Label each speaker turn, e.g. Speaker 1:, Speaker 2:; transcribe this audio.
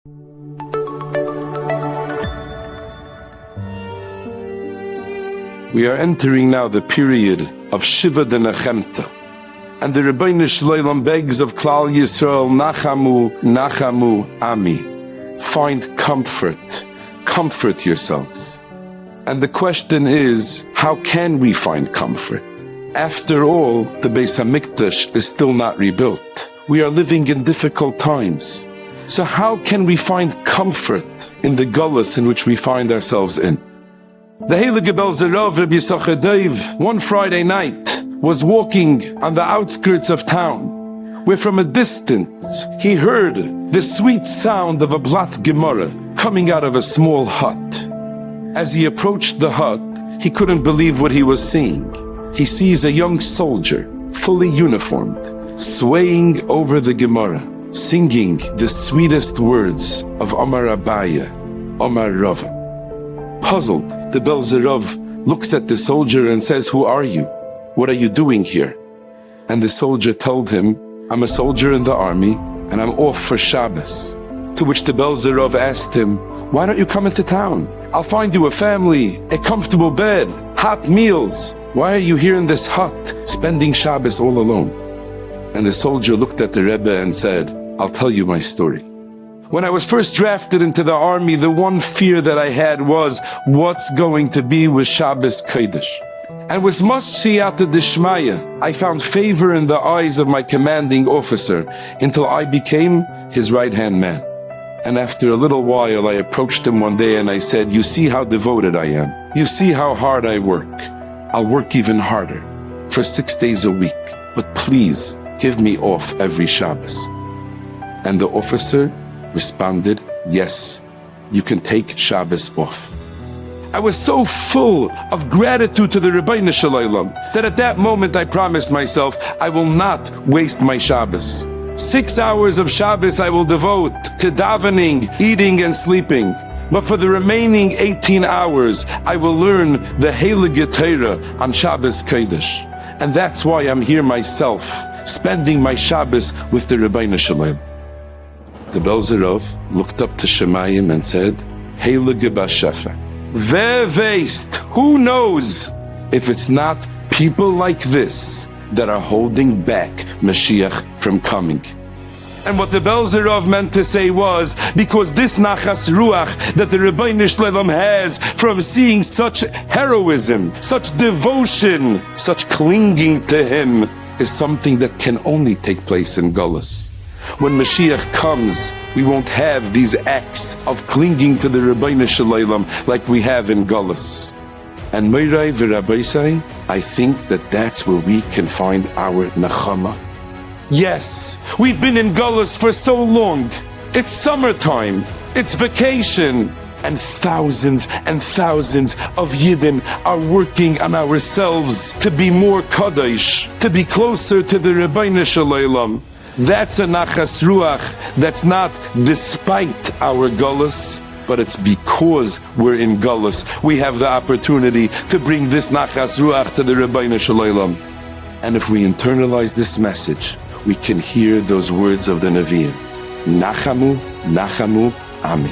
Speaker 1: We are entering now the period of Shiva de Nechemta. And the Rabino Shloim begs of Klal Yisrael, Nachamu, Nachamu, Ami. Find comfort. Comfort yourselves. And the question is, how can we find comfort? After all, the Beis HaMikdash is still not rebuilt. We are living in difficult times. So how can we find comfort in the gullus in which we find ourselves in? The Heilige Belzerov Rabbi Yisachar Dov, one Friday night, was walking on the outskirts of town, where from a distance he heard the sweet sound of a Blat Gemara coming out of a small hut. As he approached the hut, he couldn't believe what he was seeing. He sees a young soldier, fully uniformed, swaying over the Gemara, singing the sweetest words of Omar Abaya, Omar Rava. Puzzled, the Belzerov looks at the soldier and says, "Who are you? What are you doing here?" And the soldier told him, "I'm a soldier in the army and I'm off for Shabbos." To which the Belzerov asked him, "Why don't you come into town? I'll find you a family, a comfortable bed, hot meals. Why are you here in this hut, spending Shabbos all alone?" And the soldier looked at the Rebbe and said, "I'll tell you my story. When I was first drafted into the army, the one fear that I had was, what's going to be with Shabbos Kodesh? And with much siyata d'shmaya, I found favor in the eyes of my commanding officer until I became his right-hand man. And after a little while, I approached him one day and I said, you see how devoted I am. You see how hard I work. I'll work even harder for 6 days a week, but please give me off every Shabbos." And the officer responded, "Yes, you can take Shabbos off." I was so full of gratitude to the Rabbeinu Shalom that at that moment I promised myself I will not waste my Shabbos. 6 hours of Shabbos I will devote to davening, eating and sleeping. But for the remaining 18 hours, I will learn the Heilige Torah on Shabbos Kodesh. And that's why I'm here myself, spending my Shabbos with the Rabbeinu Shalom. The Belzerov looked up to Shemayim and said, Heilige Bashefa. Wer weiß, who knows if it's not people like this that are holding back Mashiach from coming. And what the Belzerov meant to say was, because this nachas ruach that the Rabbeinu Shalom has from seeing such heroism, such devotion, such clinging to him, is something that can only take place in Gullus. When Mashiach comes, we won't have these acts of clinging to the Rabbeinu Shalom like we have in Gullus. And Meirai v'Rabbeisai, I think that that's where we can find our Nechama. Yes, we've been in Gullus for so long. It's summertime, it's vacation, and thousands of Yidden are working on ourselves to be more Kadosh, to be closer to the Rabbeinu Shalom. That's a nachas ruach that's not despite our Gullus, but it's because we're in Gullus. We have the opportunity to bring this nachas ruach to the Rabbeinu Shalom. And if we internalize this message, we can hear those words of the Nevi'im. Nachamu, Nachamu, Ami.